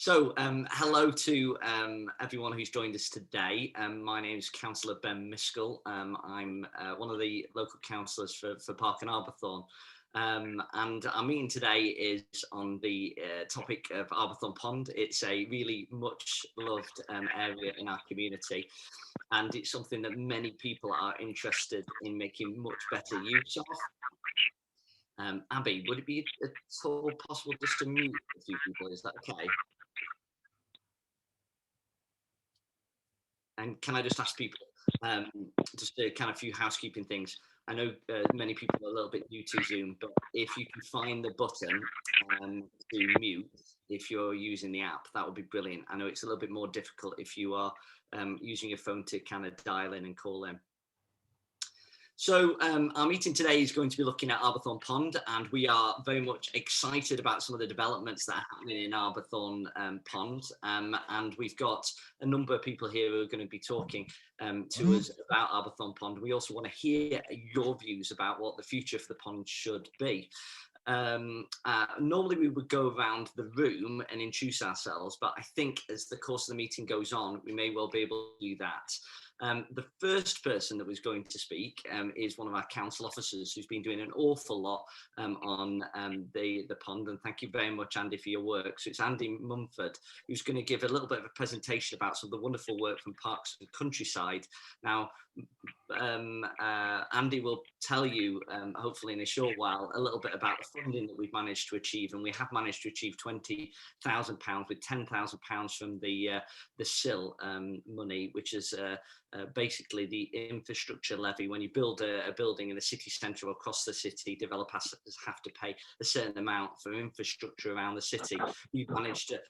Hello to everyone who's joined us today. My name is Councillor Ben Miskell. I'm one of the local councillors for Park and Arbourthorne. And our meeting today is on the topic of Arbourthorne Pond. It's a really much loved area in our community, and it's something that many people are interested in making much better use of. Abby, would it be at all possible just to mute a few people? Is that okay? And can I just ask people, just a kind of few housekeeping things. I know many people are a little bit new to Zoom, but if you can find the button to mute if you're using the app, that would be brilliant. I know it's a little bit more difficult if you are using your phone to kind of dial in and call in. So our meeting today is going to be looking at Arbourthorne Pond, and we are very much excited about some of the developments that are happening in Arbourthorne Pond. And we've got a number of people here who are going to be talking to us about Arbourthorne Pond. We also want to hear your views about what the future for the pond should be. Normally we would go around the room and introduce ourselves, but I think as the course of the meeting goes on, we may well be able to do that. The first person that was going to speak is one of our council officers who's been doing an awful lot on the pond, and thank you very much, Andy, for your work. So it's Andy Mumford, who's going to give a little bit of a presentation about some of the wonderful work from Parks and Countryside. Now, Andy will tell you, hopefully in a short while, a little bit about the funding that we've managed to achieve, and we have managed to achieve £20,000 with £10,000 from the SIL money, which is basically the infrastructure levy. When you build a building in the city centre or across the city, developers have to pay a certain amount for infrastructure around the city. We've managed to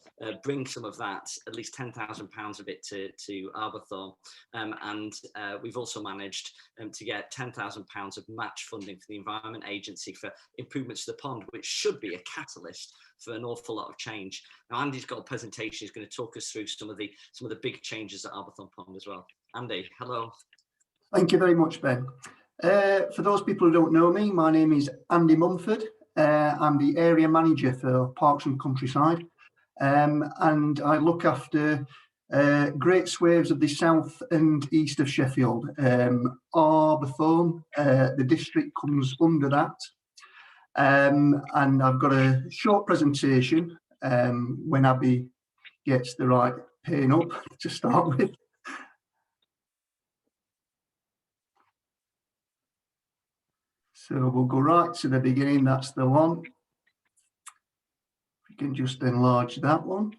bring some of that, at least £10,000 of it, to Arbourthorne, and we've also managed to get £10,000 of match funding for the Environment Agency for improvements to the pond, which should be a catalyst for an awful lot of change. Now, Andy's got a presentation. He's going to talk us through some of the big changes at Arbourthorne Pond as well. Andy, hello. Thank you very much, Ben. For those people who don't know me, my name is Andy Mumford. I'm the area manager for Parks and Countryside, and I look after great swathes of the south and east of Sheffield. Arbourthorne, the district comes under that. And I've got a short presentation when Abby gets the right pane up to start with. So we'll go right to the beginning. That's the one. We can just enlarge that one.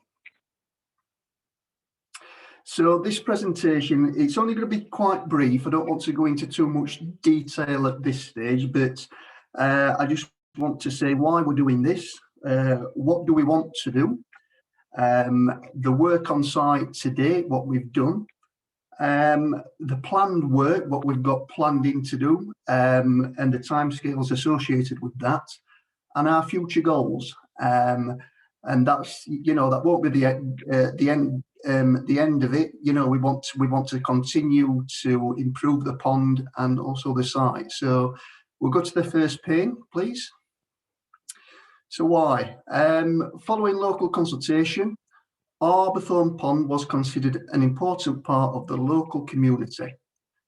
So this presentation, it's only going to be quite brief. I don't want to go into too much detail at this stage, but I just want to say why we're doing this, what do we want to do, the work on site today, what we've done, the planned work, what we've got planned in to do, and the timescales associated with that, and our future goals. And that's, you know, that won't be the end of it. You know, we want to continue to improve the pond and also the site. So we'll go to the first pane, please. So why? Following local consultation, Arbourthorne Pond was considered an important part of the local community,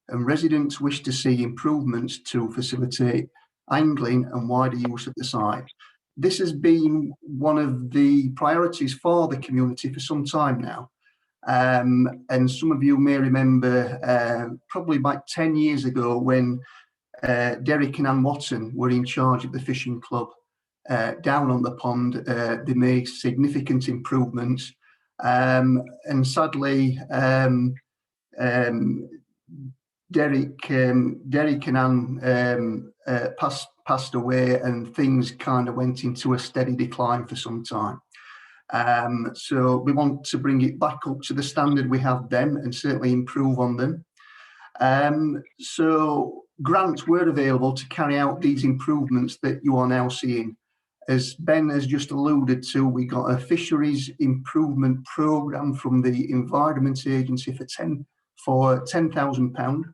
and residents wished to see improvements to facilitate angling and wider use of the site. This has been one of the priorities for the community for some time now. And some of you may remember probably about 10 years ago when Derek and Ann Watson were in charge of the fishing club down on the pond. They made significant improvements, and sadly Derek and Ann passed away, and things kind of went into a steady decline for some time. So we want to bring it back up to the standard we have then, and certainly improve on them. So grants were available to carry out these improvements that you are now seeing. As Ben has just alluded to, we got a fisheries improvement programme from the Environment Agency for £10,000,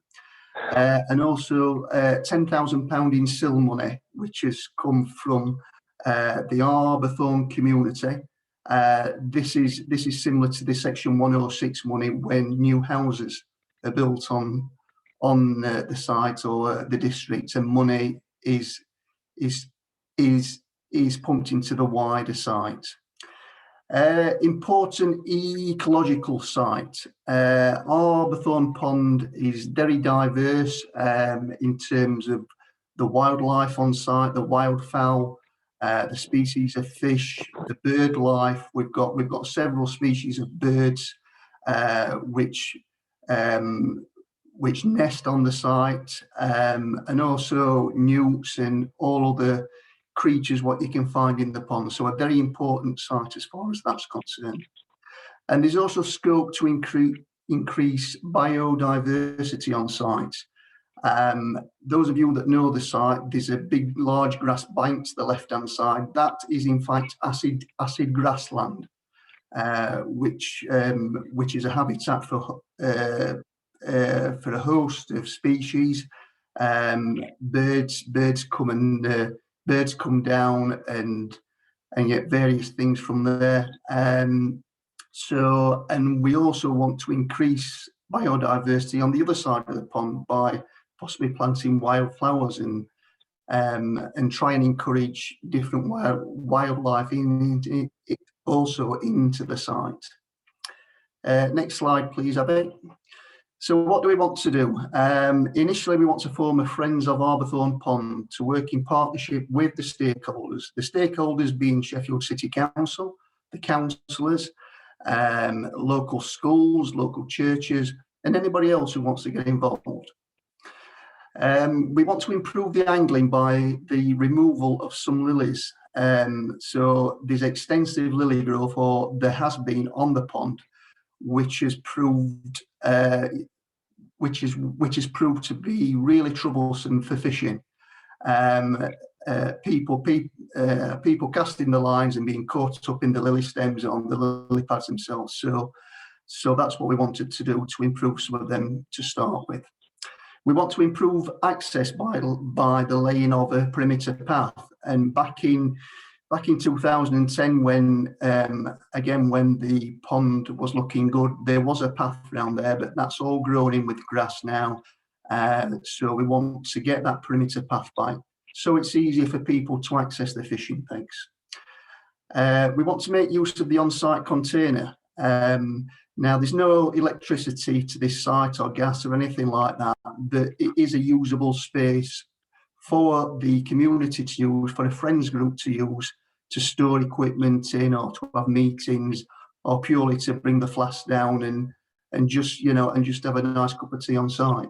and also £10,000 in SIL money, which has come from the Arbourthorne community, This is similar to the Section 106 money when new houses are built on the site or the district, and money is pumped into the wider site. Important ecological site. Arbourthorne Pond is very diverse in terms of the wildlife on site, the wildfowl, the species of fish, the bird life. We've got several species of birds which nest on the site, and also newts and all other creatures what you can find in the pond. So a very important site as far as that's concerned. And there's also scope to increase biodiversity on site. Those of you that know the site, there's a big large grass bank to the left hand side. That is in fact acid grassland, which is a habitat for a host of species. Birds come down and get various things from there. And we also want to increase biodiversity on the other side of the pond by possibly planting wildflowers and try and encourage different wildlife also into the site. Next slide, please, Abby. So what do we want to do? Initially, we want to form a Friends of Arbourthorne Pond to work in partnership with the stakeholders. The stakeholders being Sheffield City Council, the councillors, local schools, local churches, and anybody else who wants to get involved. We want to improve the angling by the removal of some lilies. So there's extensive lily growth, or there has been, on the pond, which has proved to be really troublesome for fishing. People casting the lines and being caught up in the lily stems on the lily pads themselves. So that's what we wanted to do, to improve some of them to start with. We want to improve access by the laying of a perimeter path. And back in 2010, when when the pond was looking good, there was a path around there, but that's all grown in with grass now. So we want to get that perimeter path by, so it's easier for people to access the fishing pegs. We want to make use of the on-site container. Now, there's no electricity to this site or gas or anything like that, but it is a usable space for the community to use, for a friends group to use, to store equipment in, or to have meetings, or purely to bring the flask down and just have a nice cup of tea on site.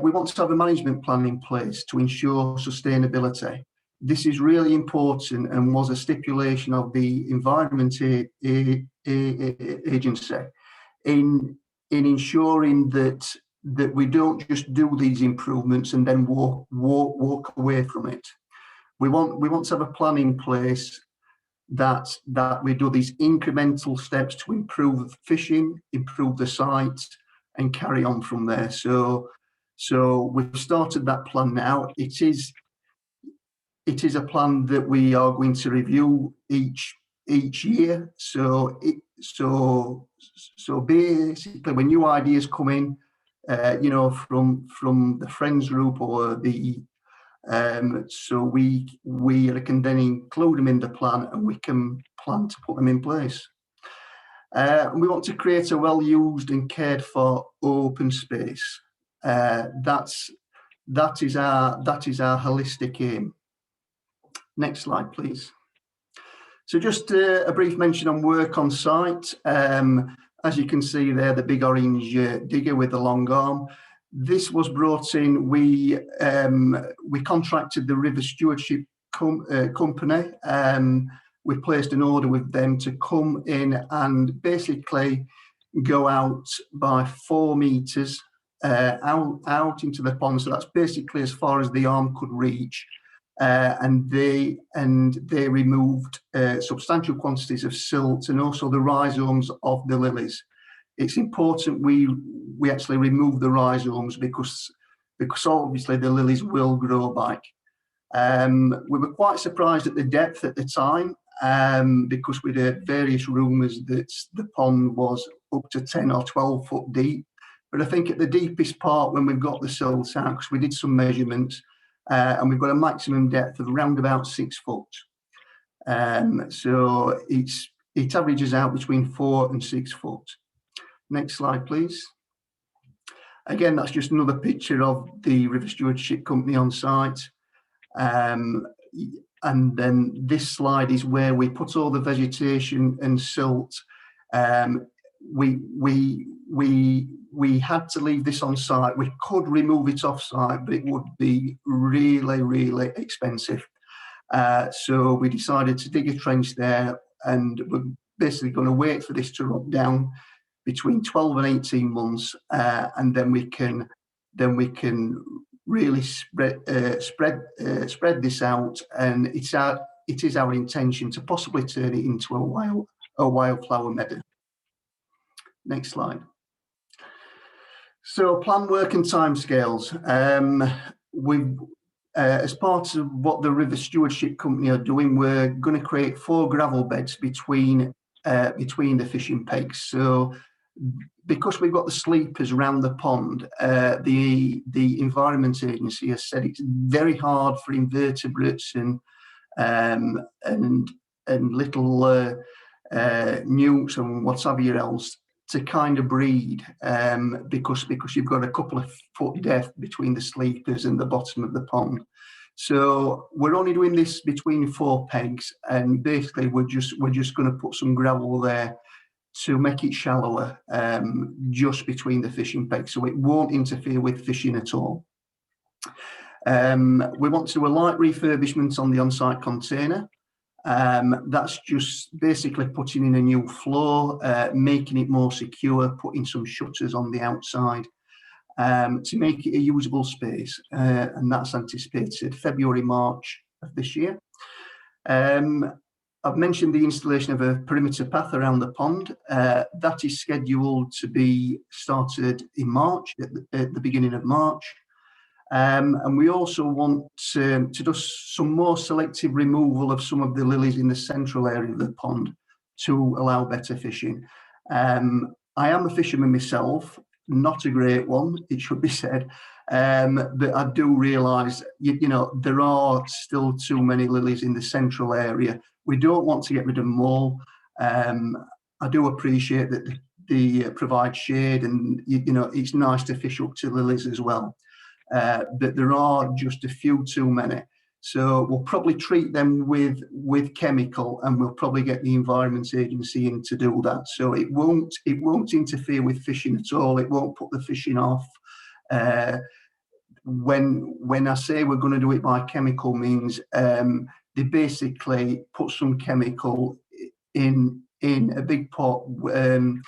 We want to have a management plan in place to ensure sustainability. This is really important and was a stipulation of the Environment Agency in ensuring that we don't just do these improvements and then walk away from it. We want to have a plan in place that we do these incremental steps to improve fishing, improve the site, and carry on from there. So we've started that plan now. It is a plan that we are going to review each year. So basically, when new ideas come in, from the friends group or the so we can then include them in the plan, and we can plan to put them in place. We want to create a well-used and cared for open space. That is our holistic aim. Next slide, please. So just a brief mention on work on site. As you can see there, the big orange digger with the long arm. This was brought in. We contracted the River Stewardship Company. We placed an order with them to come in and basically go out by 4 meters out into the pond. So that's basically as far as the arm could reach. And they removed substantial quantities of silt and also the rhizomes of the lilies. It's important we actually remove the rhizomes because obviously the lilies will grow back. We were quite surprised at the depth at the time, because we'd heard various rumours that the pond was up to 10 or 12 foot deep. But I think at the deepest part, when we've got the silts out, because we did some measurements, and we've got a maximum depth of around about 6 foot. So it averages out between 4 and 6 foot. Next slide, please. Again, that's just another picture of the River Stewardship Company on site. And then this slide is where we put all the vegetation and silt. We had to leave this on site. We could remove it off site, but it would be really, really expensive. So we decided to dig a trench there, and we're basically going to wait for this to rot down between 12 and 18 months, and then we can really spread this out. And it is our intention to possibly turn it into a wildflower meadow. Next slide. So plan work and timescales. As part of what the River Stewardship Company are doing, we're going to create 4 gravel beds between the fishing pegs. So because we've got the sleepers around the pond, the Environment Agency has said it's very hard for invertebrates and little newts and what have you else to kind of breed, because you've got a couple of foot depth between the sleepers and the bottom of the pond. So we're only doing this between 4 pegs, and basically we're just going to put some gravel there to make it shallower, just between the fishing pegs, so it won't interfere with fishing at all. We want to do a light refurbishment on the on-site container. That's just basically putting in a new floor, making it more secure, putting some shutters on the outside, to make it a usable space, and that's anticipated February, March of this year. I've mentioned the installation of a perimeter path around the pond. That is scheduled to be started in March, at the beginning of March. And we also want to do some more selective removal of some of the lilies in the central area of the pond to allow better fishing. I am a fisherman myself, not a great one, it should be said, but I do realise, you know, there are still too many lilies in the central area. We don't want to get rid of them all. I do appreciate that they provide shade, and you know, it's nice to fish up to lilies as well. But there are just a few too many. So we'll probably treat them with chemical, and we'll probably get the Environment Agency in to do that. So it won't interfere with fishing at all. It won't put the fishing off. When I say we're going to do it by chemical means, they basically put some chemical in a big pot, and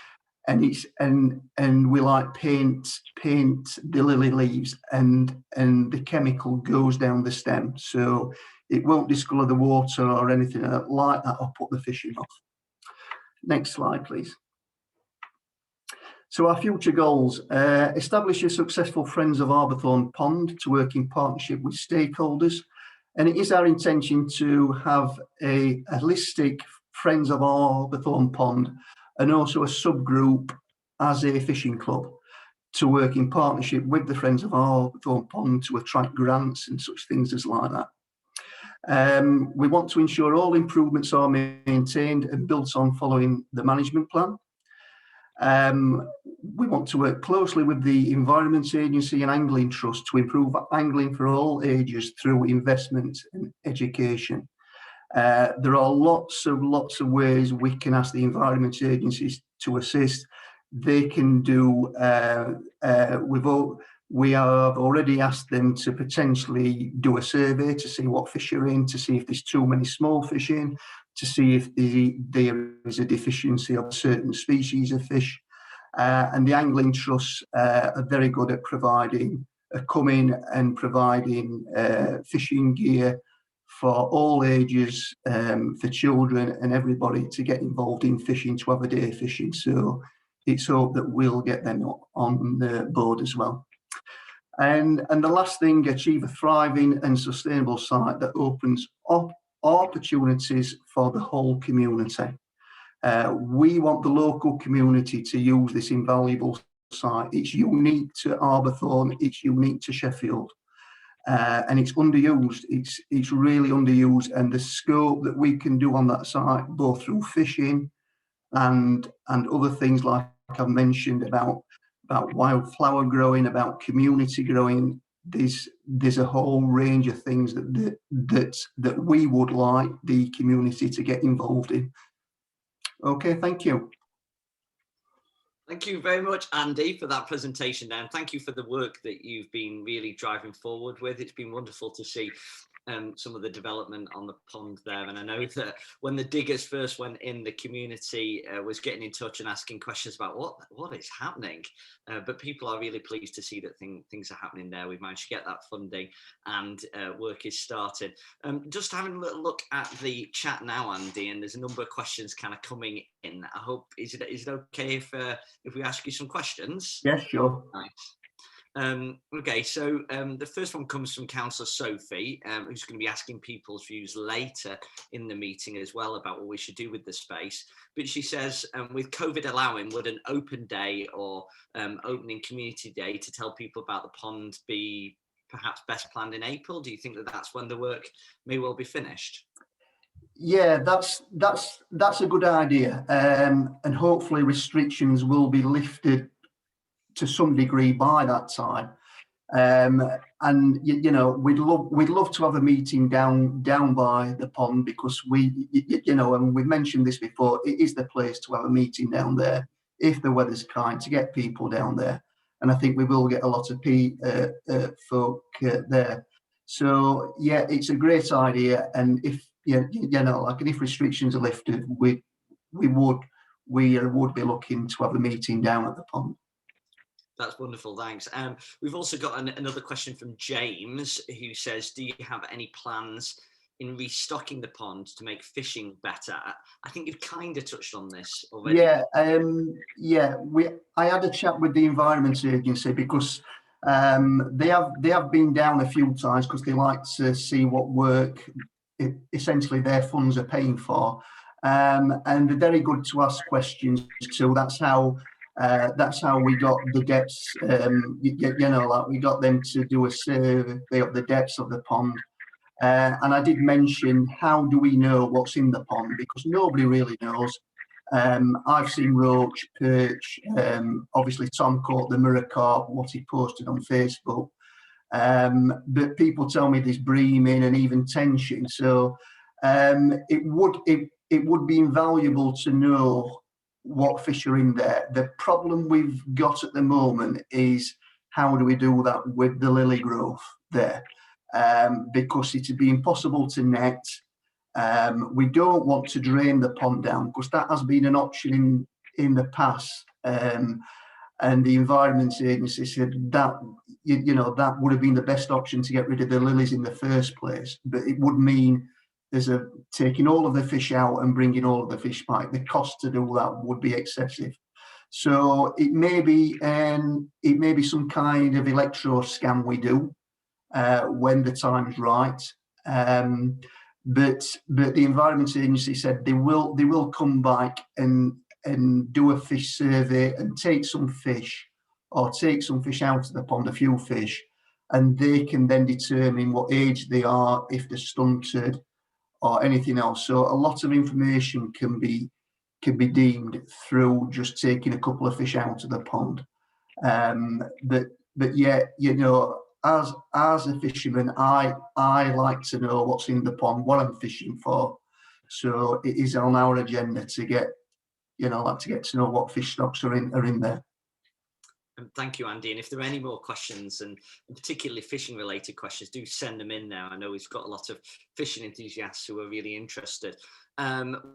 we like paint the lily leaves, and the chemical goes down the stem, so it won't discolour the water or anything like that or put the fishing off. Next slide, please. So our future goals: establish a successful Friends of Arbourthorne Pond to work in partnership with stakeholders, and it is our intention to have a holistic Friends of Arbourthorne Pond and also a subgroup as a fishing club to work in partnership with the Friends of Arbourthorne Pond to attract grants and such things as like that. We want to ensure all improvements are maintained and built on following the management plan. We want to work closely with the Environment Agency and Angling Trust to improve angling for all ages through investment and education. There are lots of ways we can ask the Environment Agencies to assist. They can do, we have already asked them to potentially do a survey to see what fish are in, to see if there's too many small fish in, to see if there is a deficiency of certain species of fish. And the Angling Trusts are very good at coming and providing fishing gear for all ages, for children and everybody to get involved in fishing, to have a day fishing. So it's hoped that we'll get them on the board as well. And the last thing, achieve a thriving and sustainable site that opens up opportunities for the whole community. We want the local community to use this invaluable site. It's unique to Arbourthorne, it's unique to Sheffield, and it's underused. It's really underused, and the scope that we can do on that site, both through fishing and other things like I've mentioned about wildflower growing, about community growing. There's a whole range of things that we would like the community to get involved in. Okay, thank you. Thank you very much, Andy, for that presentation, and thank you for the work that you've been really driving forward with. It's been wonderful to see some of the development on the pond there, and I know that when the diggers first went in, the community was getting in touch and asking questions about what is happening, but people are really pleased to see that things are happening there. We've managed to get that funding, and work is started. Just having a little look at the chat now, Andy, and there's a number of questions kind of coming in. I hope, is it okay if we ask you some questions? Yes, sure. Nice. Okay, so the first one comes from Councillor Sophie, who's going to be asking people's views later in the meeting as well about what we should do with the space. But she says, with COVID allowing, would an open day or opening community day to tell people about the pond be perhaps best planned in April? Do you think that that's when the work may well be finished? Yeah, that's a good idea, and hopefully restrictions will be lifted to some degree by that time. And you know, we'd love to have a meeting down by the pond, because you know, and we've mentioned this before, it is the place to have a meeting down there if the weather's kind, to get people down there, and I think we will get a lot of folk there. So yeah, it's a great idea, and if you know, like, and if restrictions are lifted, we would be looking to have a meeting down at the pond. That's wonderful, thanks. We've also got another question from James, who says, do you have any plans in restocking the pond to make fishing better? I think you've kind of touched on this already. Yeah, I had a chat with the Environment Agency, because they have been down a few times, because they like to see what work essentially their funds are paying for, and they're very good to ask questions too. That's how we got the depths. You know, like, we got them to do a survey of the depths of the pond, and I did mention, how do we know what's in the pond, because nobody really knows. I've seen roach, perch, obviously Tom caught the mirror carp, what he posted on Facebook, but people tell me there's breaming and even tension. So it would be invaluable to know what fish are in there. The problem we've got at the moment is, how do we do that with the lily growth there? Because it'd be impossible to net. We don't want to drain the pond down, because that has been an option in the past, and the Environment Agency said that you know, that would have been the best option to get rid of the lilies in the first place, but it would mean taking all of the fish out and bringing all of the fish back. The cost to do that would be excessive. So it may be some kind of electro scan we do when the time's right. But the Environment Agency said they will come back and do a fish survey and take some fish out of the pond, a few fish, and they can then determine what age they are, if they're stunted or anything else. So a lot of information can be deemed through just taking a couple of fish out of the pond. But yeah, you know, as a fisherman, I like to know what's in the pond, what I'm fishing for. So it is on our agenda to get to know what fish stocks are in there. Thank you, Andy. And if there are any more questions, and particularly fishing related questions, do send them in now. I know we've got a lot of fishing enthusiasts who are really interested.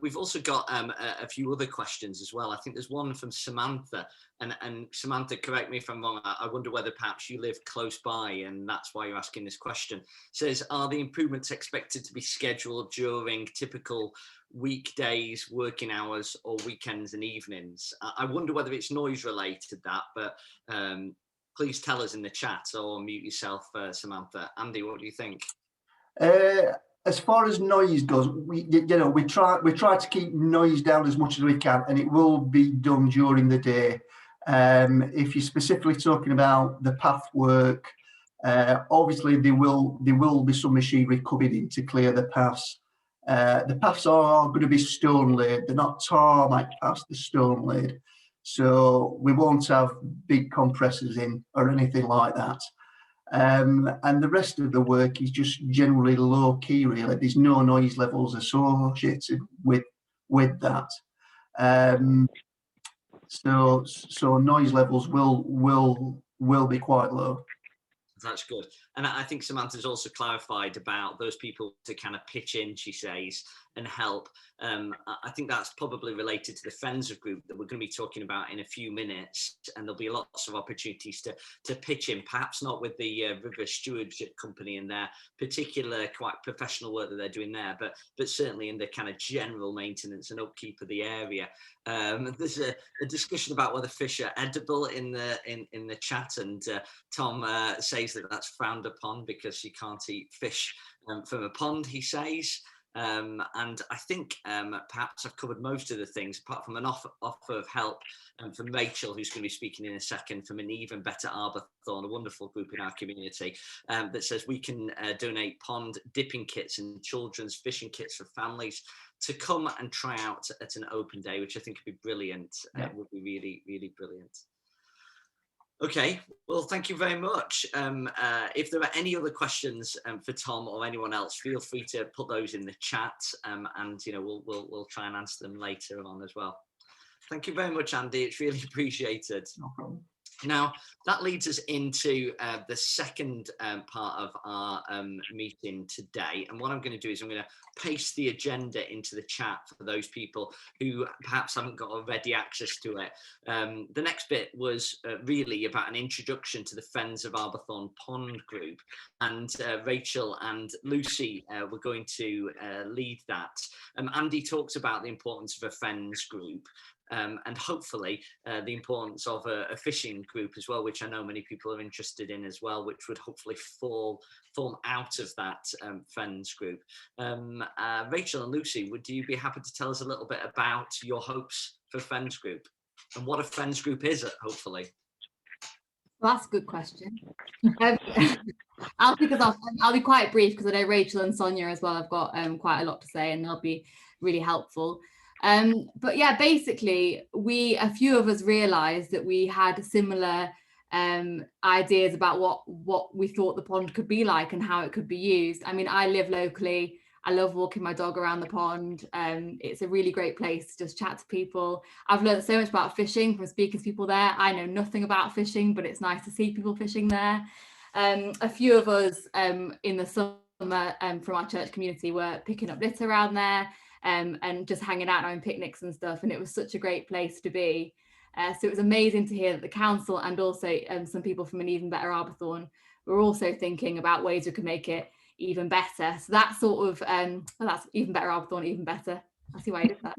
We've also got a few other questions as well. I think there's one from Samantha, and Samantha, correct me if I'm wrong, I wonder whether perhaps you live close by and that's why you're asking this question. Says, are the improvements expected to be scheduled during typical weekdays, working hours, or weekends and evenings? I wonder whether it's noise related, that, but please tell us in the chat, or mute yourself, Samantha. Andy, what do you think? as far as noise goes, we try to keep noise down as much as we can, and it will be done during the day. If you're specifically talking about the path work, obviously there will be some machinery coming in to clear the paths. The paths are going to be stone laid. They're not tarmac paths, they're stone laid. So we won't have big compressors in or anything like that. And the rest of the work is just generally low key, really. There's no noise levels associated with that. So noise levels will be quite low. That's good. And I think Samantha's also clarified about those people to kind of pitch in, she says, and help. I think that's probably related to the Friends of Group that we're going to be talking about in a few minutes. And there'll be lots of opportunities to pitch in, perhaps not with the River Stewardship Company and their particular quite professional work that they're doing there, but certainly in the kind of general maintenance and upkeep of the area. There's a discussion about whether fish are edible in the chat, and Tom says that that's frowned upon because you can't eat fish from a pond, he says. And I think perhaps I've covered most of the things, apart from an offer of help from Rachel, who's going to be speaking in a second, from an Even Better Arbourthorne, a wonderful group in our community, that says we can donate pond dipping kits and children's fishing kits for families to come and try out at an open day, which I think would be brilliant. Yeah. Would be really, really brilliant. Okay, well, thank you very much. If there are any other questions for Tom or anyone else, feel free to put those in the chat, and we'll try and answer them later on as well. Thank you very much, Andy. It's really appreciated. No problem. Now, that leads us into the second part of our meeting today. And what I'm going to do is I'm going to paste the agenda into the chat for those people who perhaps haven't got already access to it. The next bit was really about an introduction to the Friends of Arbourthorne Pond group. And Rachel and Lucy were going to lead that. Andy talks about the importance of a Friends group. And hopefully the importance of a fishing group as well, which I know many people are interested in as well, which would hopefully form out of that Friends group. Rachel and Lucy, would you be happy to tell us a little bit about your hopes for Friends group and what a Friends group is, hopefully? Well, that's a good question. I'll be quite brief because I know Rachel and Sonia as well have got quite a lot to say, and they'll be really helpful. But yeah, basically, a few of us realised that we had similar ideas about what we thought the pond could be like and how it could be used. I mean, I live locally. I love walking my dog around the pond. It's a really great place to just chat to people. I've learned so much about fishing from speaking to people there. I know nothing about fishing, but it's nice to see people fishing there. A few of us in the summer from our church community were picking up litter around there. And just hanging out and having picnics and stuff, and it was such a great place to be. So it was amazing to hear that the council and also some people from an Even Better Arbourthorne were also thinking about ways we could make it even better. So that sort of, that's Even Better Arbourthorne, even better. I see why I did that.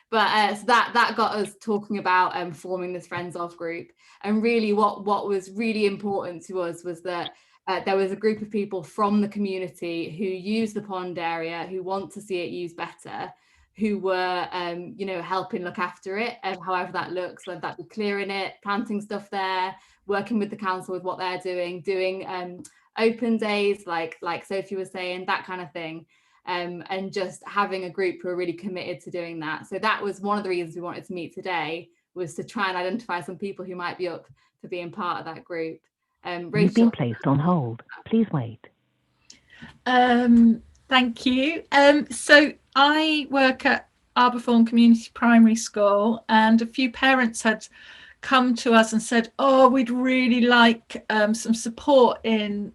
So that got us talking about forming this Friends of group. And really what was really important to us was that there was a group of people from the community who use the pond area, who want to see it used better, who were, helping look after it, however that looks, whether that be clearing it, planting stuff there, working with the council with what they're doing open days, like Sophie was saying, that kind of thing, and just having a group who are really committed to doing that. So that was one of the reasons we wanted to meet today, was to try and identify some people who might be up for being part of that group. Rachel. You've been placed on hold. Please wait. Thank you. So I work at Arbourthorne Community Primary School, and a few parents had come to us and said, oh, we'd really like some support in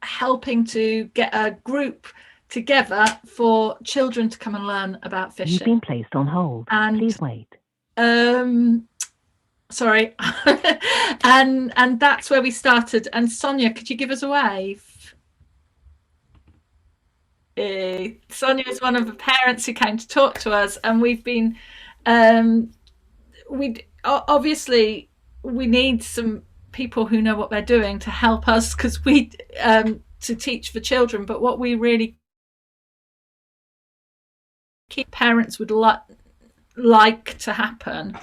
helping to get a group together for children to come and learn about fishing. You've been placed on hold. And, please wait. Sorry. and that's where we started. And Sonia, could you give us a wave? Sonia is one of the parents who came to talk to us, and we've been obviously we need some people who know what they're doing to help us, because we to teach for children, but what we really keep parents would like to happen.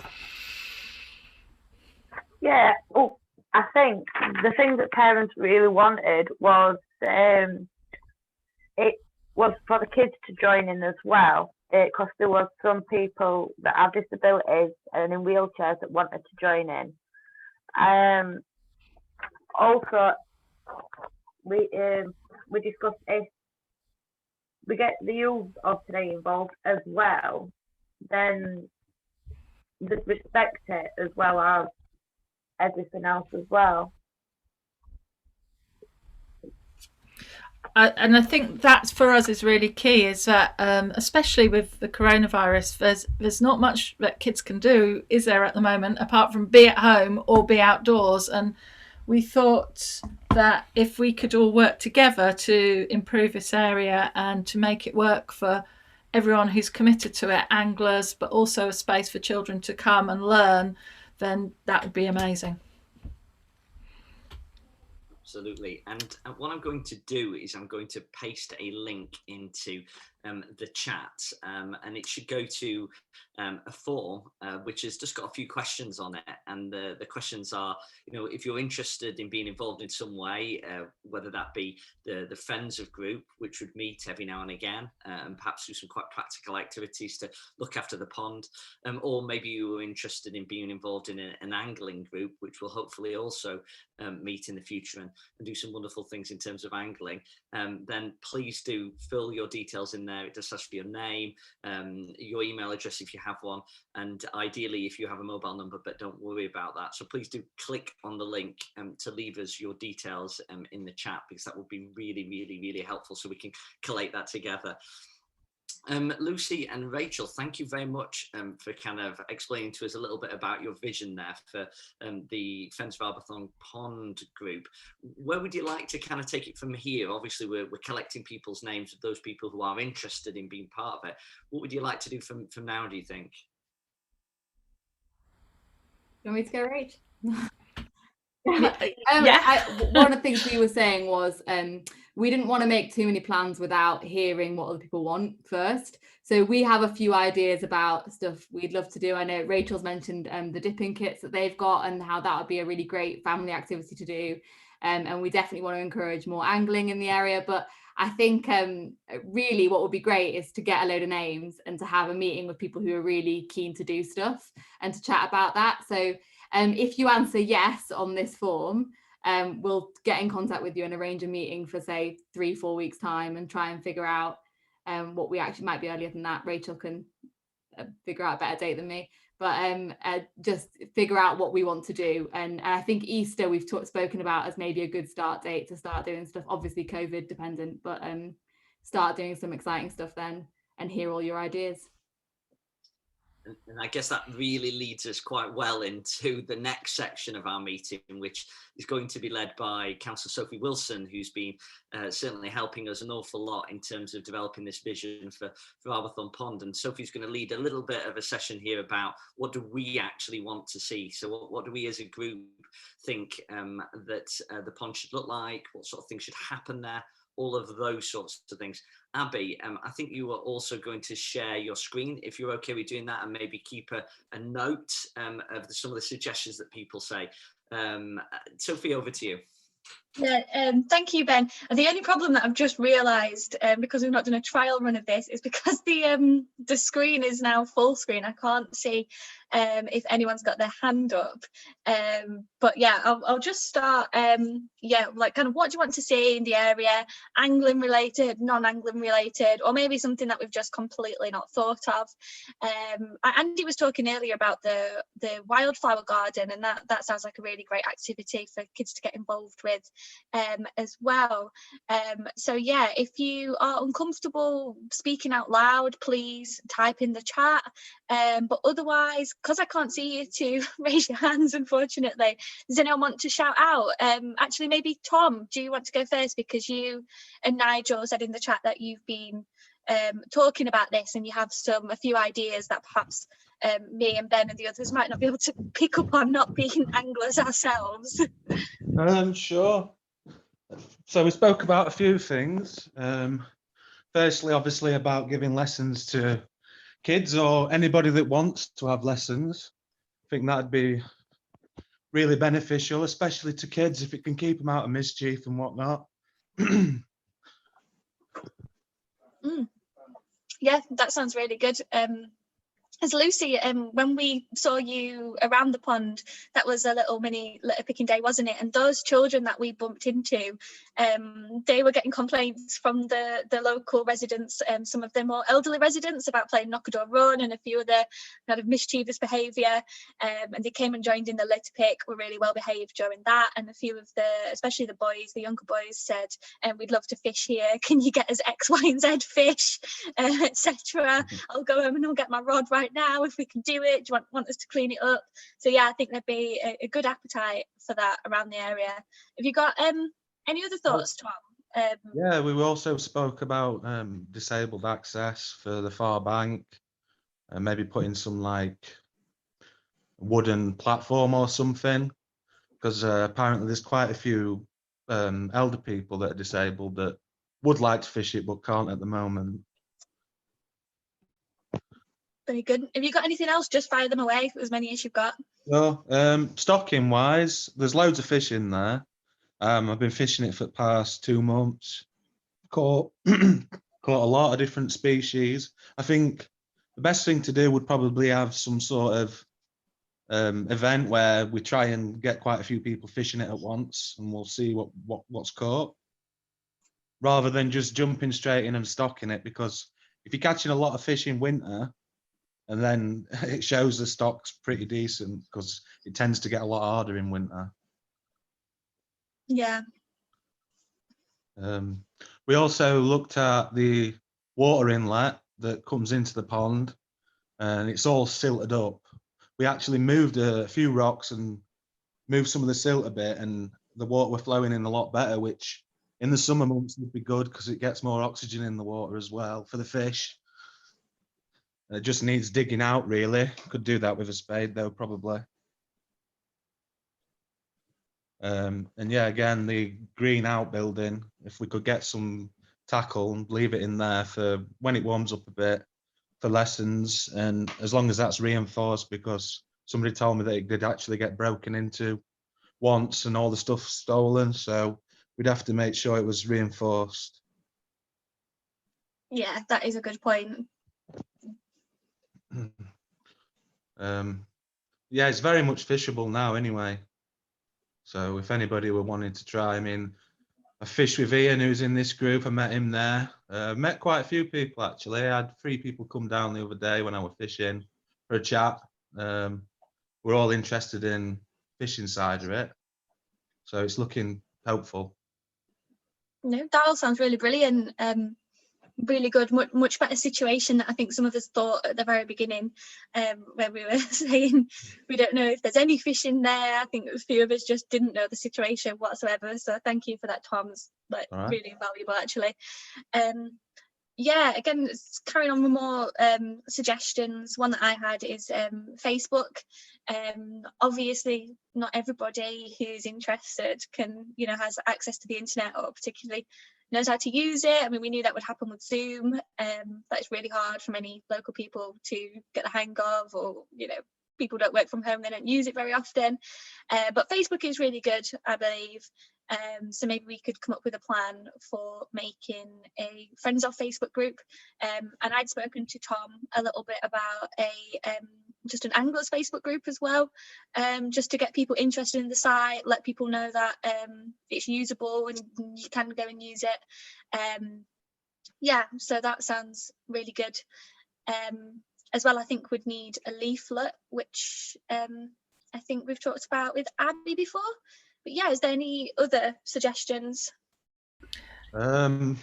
Yeah, oh, I think the thing that parents really wanted was it was for the kids to join in as well, because there was some people that have disabilities and in wheelchairs that wanted to join in. Also, we discussed if we get the youth of today involved as well, then just respect it as well as everything else as well. And I think that's for us is really key, is that especially with the coronavirus, there's not much that kids can do, is there, at the moment, apart from be at home or be outdoors. And we thought that if we could all work together to improve this area and to make it work for everyone who's committed to it, anglers, but also a space for children to come and learn, then that would be amazing. Absolutely. And what I'm going to do is I'm going to paste a link into the chat, and it should go to a form which has just got a few questions on it. And the questions are, you know, if you're interested in being involved in some way, whether that be the Friends of Group, which would meet every now and again and perhaps do some quite practical activities to look after the pond, or maybe you were interested in being involved in an angling group, which will hopefully also meet in the future and do some wonderful things in terms of angling, then please do fill your details in there. It just asks for your name, your email address if you have one, and ideally if you have a mobile number, but don't worry about that. So please do click on the link to leave us your details in the chat, because that would be really, really, really helpful so we can collate that together. Lucy and Rachel, thank you very much for kind of explaining to us a little bit about your vision there for the Friends of Arbourthorne Pond group. Where would you like to kind of take it from here? Obviously, we're collecting people's names of those people who are interested in being part of it. What would you like to do from now, do you think? You want me to go, Rach? Yeah. One of the things we were saying was we didn't want to make too many plans without hearing what other people want first. So we have a few ideas about stuff we'd love to do. I know Rachel's mentioned the dipping kits that they've got and how that would be a really great family activity to do. And we definitely want to encourage more angling in the area. But I think really what would be great is to get a load of names and to have a meeting with people who are really keen to do stuff and to chat about that. So if you answer yes on this form, we'll get in contact with you and arrange a meeting for, say, 3-4 weeks time and try and figure out what we actually might be earlier than that. Rachel can figure out a better date than me, but just figure out what we want to do. And I think Easter we've spoken about as maybe a good start date to start doing stuff, obviously COVID dependent, but start doing some exciting stuff then and hear all your ideas. And I guess that really leads us quite well into the next section of our meeting, which is going to be led by Councillor Sophie Wilson, who's been certainly helping us an awful lot in terms of developing this vision for Arbourthorne Pond. And Sophie's going to lead a little bit of a session here about what do we actually want to see. So what do we as a group think that the pond should look like? What sort of things should happen there? All of those sorts of things. Abby, I think you are also going to share your screen, if you're okay with doing that, and maybe keep a note of some of the suggestions that people say. Sophie, over to you. Yeah, thank you, Ben. The only problem that I've just realised, because we've not done a trial run of this, is because the screen is now full screen. I can't see if anyone's got their hand up. But yeah, I'll just start. Yeah, like kind of what do you want to see in the area? Angling related, non-angling related, or maybe something that we've just completely not thought of. Andy was talking earlier about the wildflower garden, and that sounds like a really great activity for kids to get involved with. As well. So yeah, if you are uncomfortable speaking out loud, please type in the chat. But otherwise, because I can't see you to raise your hands, unfortunately, does anyone want to shout out? Actually, maybe Tom, do you want to go first? Because you and Nigel said in the chat that you've been talking about this and you have a few ideas that perhaps me and Ben and the others might not be able to pick up on, not being anglers ourselves. Sure. So we spoke about a few things. Firstly, obviously, about giving lessons to kids or anybody that wants to have lessons. I think that'd be really beneficial, especially to kids, if it can keep them out of mischief and whatnot. Yeah, that sounds really good. As Lucy, when we saw you around the pond, that was a little mini litter picking day, wasn't it? And those children that we bumped into, they were getting complaints from the local residents, some of the more elderly residents, about playing knock-a-door run and a few other kind of mischievous behaviour. And they came and joined in the litter pick, were really well behaved during that. And a few of especially the boys, the younger boys, said, we'd love to fish here. Can you get us X, Y, and Z fish, etc. I'll go home and I'll get my rod right now if we can do it. Do you want us to clean it up? So yeah, I think there'd be a good appetite for that around the area. Have you got any other thoughts, Tom? Yeah, we also spoke about disabled access for the far bank, and maybe putting some like wooden platform or something, because apparently there's quite a few elder people that are disabled that would like to fish it but can't at the moment. Very good. Have you got anything else? Just fire them away, as many as you've got. Well, stocking wise, there's loads of fish in there. I've been fishing it for the past 2 months. Caught a lot of different species. I think the best thing to do would probably have some sort of event where we try and get quite a few people fishing it at once, and we'll see what's caught, rather than just jumping straight in and stocking it. Because if you're catching a lot of fish in winter, and then it shows the stock's pretty decent, because it tends to get a lot harder in winter. Yeah. We also looked at the water inlet that comes into the pond, and it's all silted up. We actually moved a few rocks and moved some of the silt a bit, and the water were flowing in a lot better, which in the summer months would be good because it gets more oxygen in the water as well for the fish. It just needs digging out, really. Could do that with a spade though, probably. And yeah, again, the green outbuilding, if we could get some tackle and leave it in there for when it warms up a bit for lessons, and as long as that's reinforced, because somebody told me that it did actually get broken into once and all the stuff stolen, so we'd have to make sure it was reinforced. Yeah, that is a good point. Yeah, it's very much fishable now anyway. So if anybody were wanting to try, I mean, I fished with Ian, who's in this group. I met him there. Met quite a few people actually. I had 3 people come down the other day when I was fishing for a chat. We're all interested in fishing side of it, so it's looking hopeful. No, that all sounds really brilliant. Really good, much better situation than I think some of us thought at the very beginning, when we were saying we don't know if there's any fish in there. I think a few of us just didn't know the situation whatsoever, so thank you for that, Tom. It's like really valuable actually. Yeah, again, carrying on with more suggestions. One that I had is Facebook. Obviously not everybody who's interested can, has access to the internet, or particularly knows how to use it. I mean, we knew that would happen with Zoom. That's really hard for many local people to get the hang of, or people don't work from home, they don't use it very often. But Facebook is really good, I believe. So maybe we could come up with a plan for making a Friends of Facebook group. And I'd spoken to Tom a little bit about just an Anglers Facebook group as well, just to get people interested in the site, let people know that it's usable and you can go and use it. Yeah, so that sounds really good. As well, I think we'd need a leaflet, which I think we've talked about with Abby before. But yeah, is there any other suggestions? It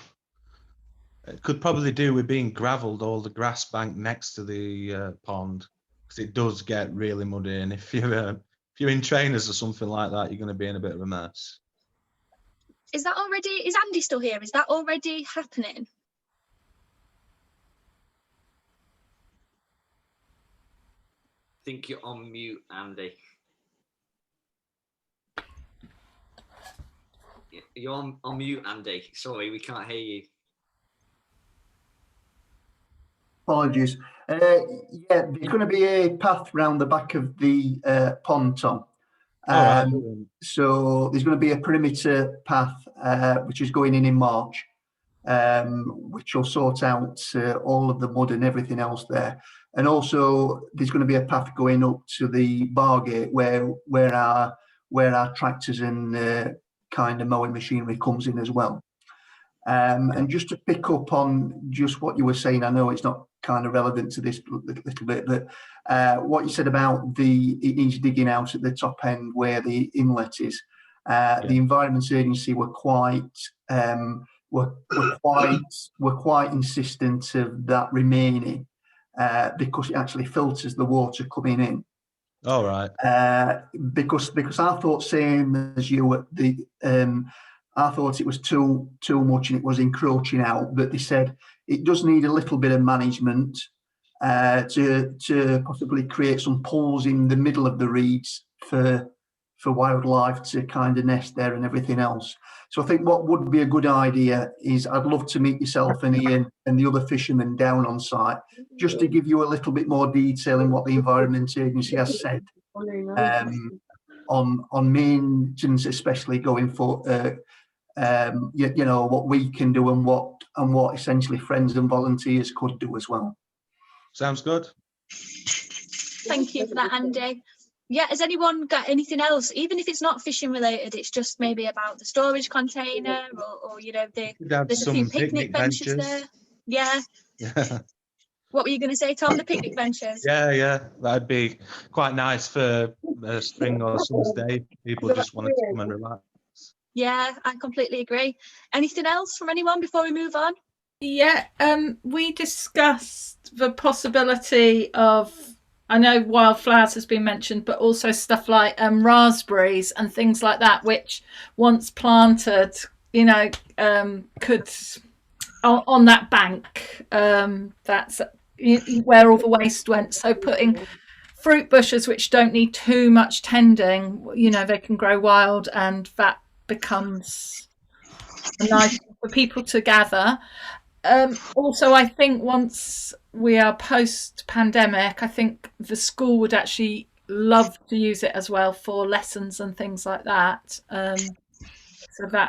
could probably do with being gravelled, all the grass bank next to the pond, because it does get really muddy, and if you're in trainers or something like that, you're going to be in a bit of a mess. Is Andy still here? Is that already happening? I think you're on mute, Andy. You're on mute, Andy. Sorry, we can't hear you. Apologies. Yeah, there's going to be a path round the back of the pond, Tom. All right, brilliant. So there's going to be a perimeter path which is going in March, which will sort out all of the mud and everything else there. And also there's going to be a path going up to the bar gate where our tractors and kind of mowing machinery comes in as well. And just to pick up on just what you were saying, I know it's not kind of relevant to this little bit, but what you said about it needs digging out at the top end where the inlet is. The Environment Agency were quite insistent of that remaining because it actually filters the water coming in. All right. Because I thought same as you at the I thought it was too much and it was encroaching out, but they said it does need a little bit of management to possibly create some pools in the middle of the reeds for wildlife to kind of nest there and everything else. So I think what would be a good idea is I'd love to meet yourself and Ian and the other fishermen down on site, just to give you a little bit more detail in what the Environment Agency has said on maintenance, especially going for you know, what we can do and what essentially friends and volunteers could do as well. Sounds good. Thank you for that, Andy. Yeah, has anyone got anything else, even if it's not fishing related, it's just maybe about the storage container or you know, there's a few picnic benches there. Yeah. What were you going to say, Tom? The picnic benches? Yeah, that'd be quite nice for a spring or summer's day. People just wanted to come and relax. Yeah, I completely agree. Anything else from anyone before we move on? Yeah, we discussed the possibility of, I know wildflowers has been mentioned, but also stuff like raspberries and things like that, which once planted, you know, could, on that bank, that's where all the waste went. So putting fruit bushes which don't need too much tending, you know, they can grow wild, and that becomes nice for people to gather. Also, I think once we are post-pandemic, I think the school would actually love to use it as well for lessons and things like that. So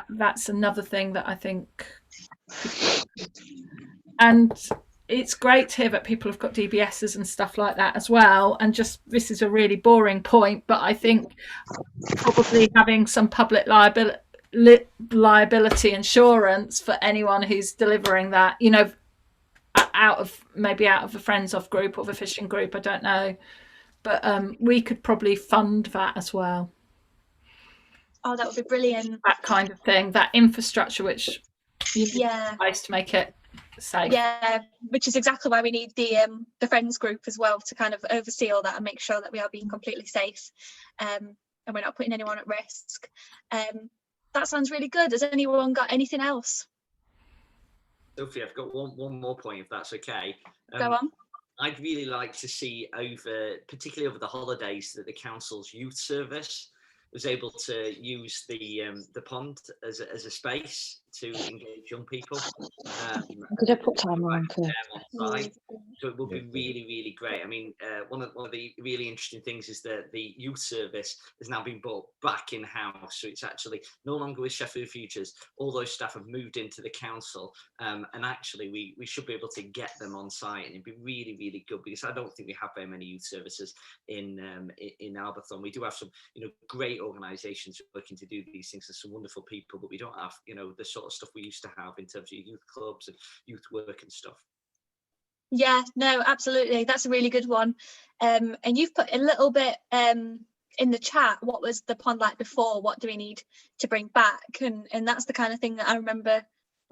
that's another thing that I think. And it's great to hear that people have got DBSs and stuff like that as well. And just, this is a really boring point, but I think probably having some public liability insurance for anyone who's delivering that, you know, out of the friends of group or the fishing group, I don't know, but we could probably fund that as well. Oh, that would be brilliant. That kind of thing, that infrastructure which you need in place to make it safe. Yeah, which is exactly why we need the friends group as well, to kind of oversee all that and make sure that we are being completely safe, and we're not putting anyone at risk. That sounds really good. Has anyone got anything else? Sophie, I've got one more point, if that's okay. Go on. I'd really like to see particularly over the holidays, that the council's youth service was able to use the pond as a space to engage young people. Did I put time on to? So it would be really, really great. I mean, one of the really interesting things is that the youth service has now been brought back in-house. So it's actually no longer with Sheffield Futures. All those staff have moved into the council. And actually, we should be able to get them on site. And it'd be really, really good, because I don't think we have very many youth services in Arbourthorne. We do have some, you know, great organisations working to do these things. There's some wonderful people, but we don't have, you know, the sort of stuff we used to have in terms of youth clubs and youth work and stuff. Yeah, no, absolutely. That's a really good one. And you've put a little bit in the chat, what was the pond like before? What do we need to bring back? And that's the kind of thing that I remember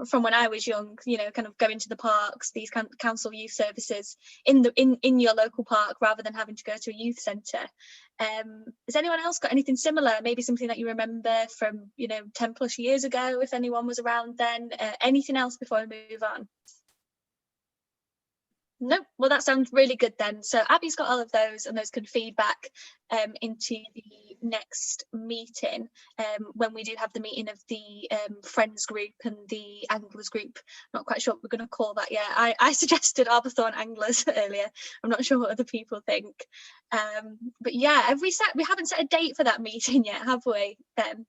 from when I was young, you know, kind of going to the parks, these council youth services in your local park, rather than having to go to a youth centre. Has anyone else got anything similar? Maybe something that you remember from, you know, 10 plus years ago, if anyone was around then? Anything else before we move on? No, well, that sounds really good then. So Abby's got all of those, and those can feed back into the next meeting when we do have the meeting of the Friends group and the Anglers group. Not quite sure what we're going to call that yet. I suggested Arbourthorne Anglers earlier. I'm not sure what other people think. But yeah, we haven't set a date for that meeting yet, have we, Ben?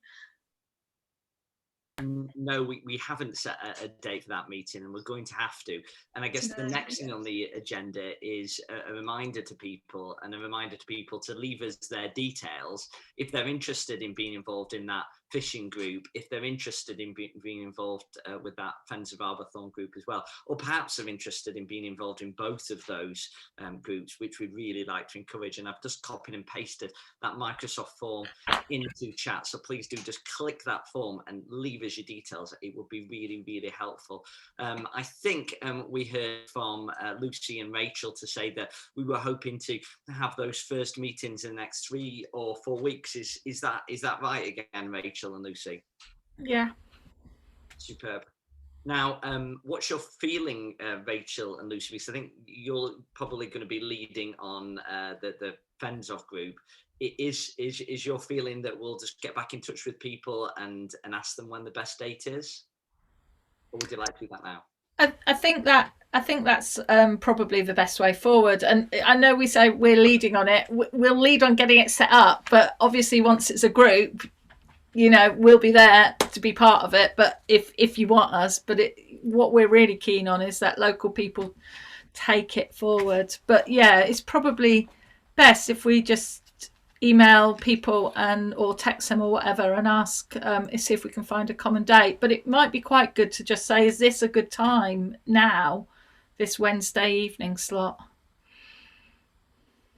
No, we haven't set a date for that meeting, and we're going to have to. And I guess the next thing on the agenda is a reminder to people, to leave us their details if they're interested in being involved in that fishing group, if they're interested in being involved with that Friends of Arbourthorne group as well, or perhaps are interested in being involved in both of those groups, which we'd really like to encourage. And I've just copied and pasted that Microsoft form into chat, so please do just click that form and leave us your details. It would be really, really helpful. I think we heard from Lucy and Rachel to say that we were hoping to have those first meetings in the next 3 or 4 weeks. Is that right again, Rachel and Lucy? Yeah. Superb. Now, what's your feeling, Rachel and Lucy? Because I think you're probably going to be leading on the Friends of group. Is your feeling that we'll just get back in touch with people and ask them when the best date is? Or would you like to do that now? I think that's probably the best way forward. And I know we say we're leading on it. We'll lead on getting it set up, but obviously once it's a group, we'll be there to be part of it. But if you want us, but what we're really keen on is that local people take it forward. But yeah, it's probably best if we just email people or text them or whatever and ask, see if we can find a common date. But it might be quite good to just say, is this a good time now, this Wednesday evening slot?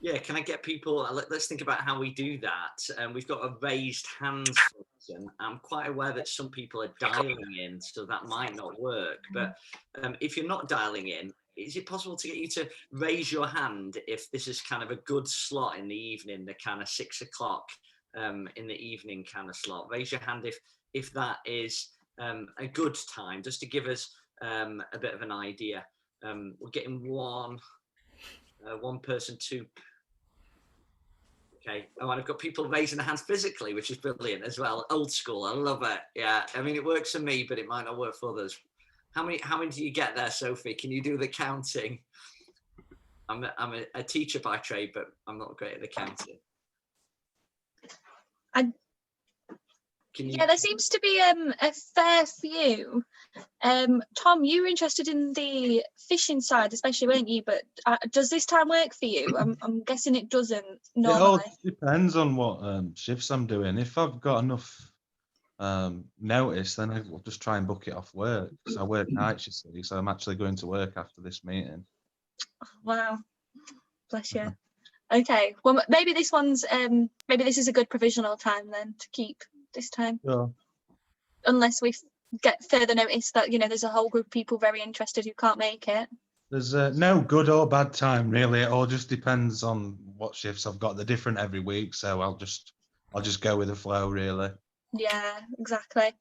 Yeah, can I get people, let's think about how we do that. We've got a raised hands function. I'm quite aware that some people are dialing in, so that might not work. But if you're not dialing in, is it possible to get you to raise your hand if this is kind of a good slot in the evening, the kind of 6 o'clock in the evening kind of slot? Raise your hand if that is a good time, just to give us a bit of an idea. We're getting one person, two. Okay. Oh, and I've got people raising their hands physically, which is brilliant as well. Old school. I love it. Yeah. I mean, it works for me, but it might not work for others. How many do you get there, Sophie? Can you do the counting? I'm a teacher by trade, but I'm not great at the counting. Yeah, there seems to be a fair few. Tom, you were interested in the fishing side, especially, weren't you? But does this time work for you? I'm guessing it doesn't normally. It all depends on what shifts I'm doing. If I've got enough notice, then I'll just try and book it off work. So I work nights, you see, so I'm actually going to work after this meeting. Wow, bless you. Okay, well, maybe this is a good provisional time then to keep this time. Sure. Unless we get further notice that there's a whole group of people very interested who can't make it. There's no good or bad time really. It all just depends on what shifts I've got. They're different every week, so I'll just go with the flow really. Yeah, exactly.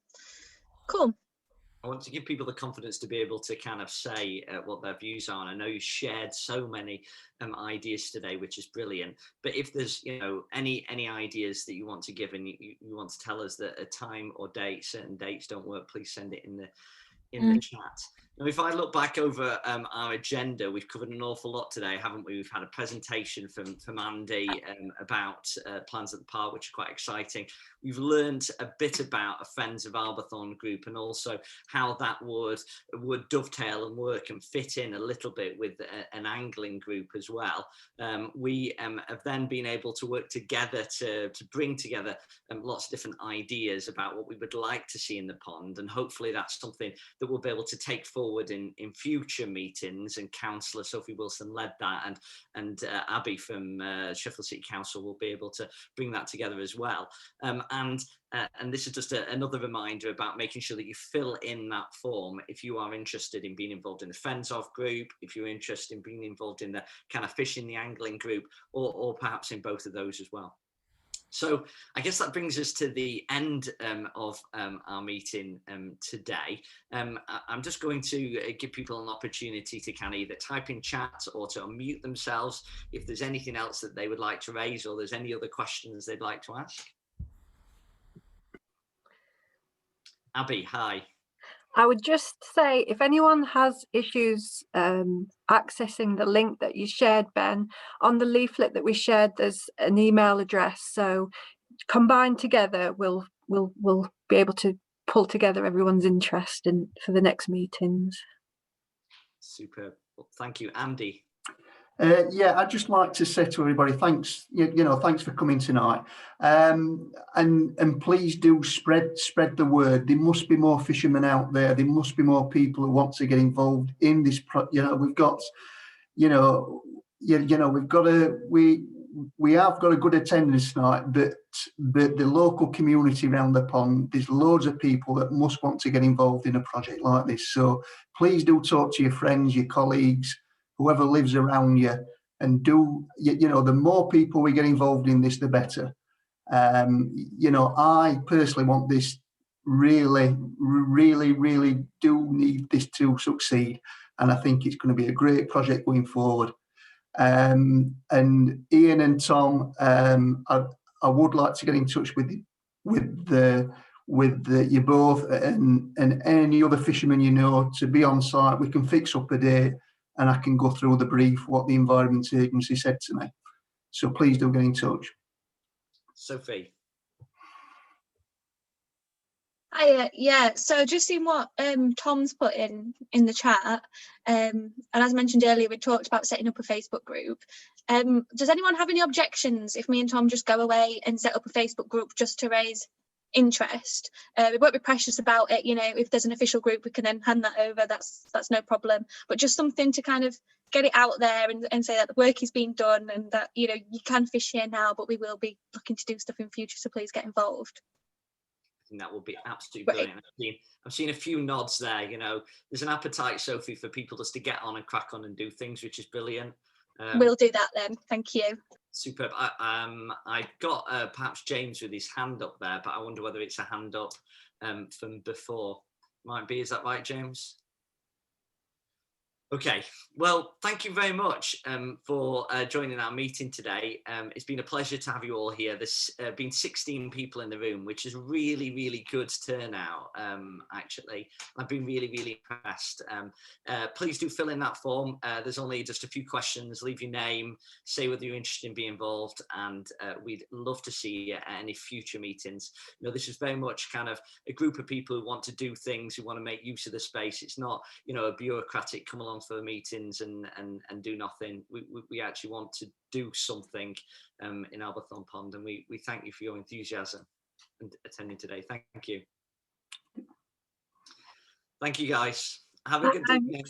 Cool. I want to give people the confidence to be able to kind of say what their views are. And I know you shared so many ideas today, which is brilliant. But if there's any ideas that you want to give and you want to tell us that a time or date, certain dates don't work, please send it in the chat. Now, if I look back over our agenda, we've covered an awful lot today, haven't we? We've had a presentation from Andy about plans at the park, which are quite exciting. We've learned a bit about a Friends of Arbourthorne group and also how that would dovetail and work and fit in a little bit with an angling group as well. We have then been able to work together to bring together lots of different ideas about what we would like to see in the pond, and hopefully that's something that we'll be able to take forward in future meetings. And Councillor Sophie Wilson led that, and Abby from Sheffield City Council will be able to bring that together as well. And this is just another reminder about making sure that you fill in that form if you are interested in being involved in the Friends of group, if you're interested in being involved in the kind of fishing, the angling group, or perhaps in both of those as well. So I guess that brings us to the end of our meeting today. I'm just going to give people an opportunity to kind of either type in chat or to unmute themselves if there's anything else that they would like to raise, or there's any other questions they'd like to ask. Abby, hi. I would just say, if anyone has issues accessing the link that you shared, Ben, on the leaflet that we shared, there's an email address. So combined together, we'll be able to pull together everyone's interest for the next meetings. Superb. Well, thank you, Andy. Yeah, I'd just like to say to everybody, thanks. Thanks for coming tonight, and please do spread the word. There must be more fishermen out there. There must be more people who want to get involved in this. We've got, we have got a good attendance tonight, but the local community around the pond, there's loads of people that must want to get involved in a project like this. So please do talk to your friends, your colleagues, whoever lives around you, and the more people we get involved in this, the better. I personally want this, really do need this to succeed, and I think it's going to be a great project going forward. And Ian and Tom, I would like to get in touch with you both and any other fishermen to be on site. We can fix up a date, and I can go through the brief, what the Environment Agency said to me. So please do get in touch. Sophie. Yeah, so just seeing what Tom's put in the chat, and as mentioned earlier, we talked about setting up a Facebook group. Does anyone have any objections if me and Tom just go away and set up a Facebook group just to raise interest? We won't be precious about it, if there's an official group we can then hand that over, that's no problem, but just something to kind of get it out there and say that the work is being done, and that you can fish here now, but we will be looking to do stuff in future, so please get involved. That would be absolutely brilliant. I've seen a few nods there. There's an appetite, Sophie, for people just to get on and crack on and do things, which is brilliant. We'll do that then. Thank you. Superb. I got perhaps James with his hand up there, but I wonder whether it's a hand up from before. Might be. Is that right, James? Okay, well, thank you very much for joining our meeting today. It's been a pleasure to have you all here. There's been 16 people in the room, which is really good turnout, actually. I've been really impressed. Please do fill in that form. There's only just a few questions. Leave your name, say whether you're interested in being involved, and we'd love to see you at any future meetings. This is very much kind of a group of people who want to do things, who want to make use of the space. It's not, a bureaucratic come along for the meetings and do nothing. We actually want to do something in Arbourthorne Pond, and we thank you for your enthusiasm and attending today. Thank you. Thank you, guys. Have a good day.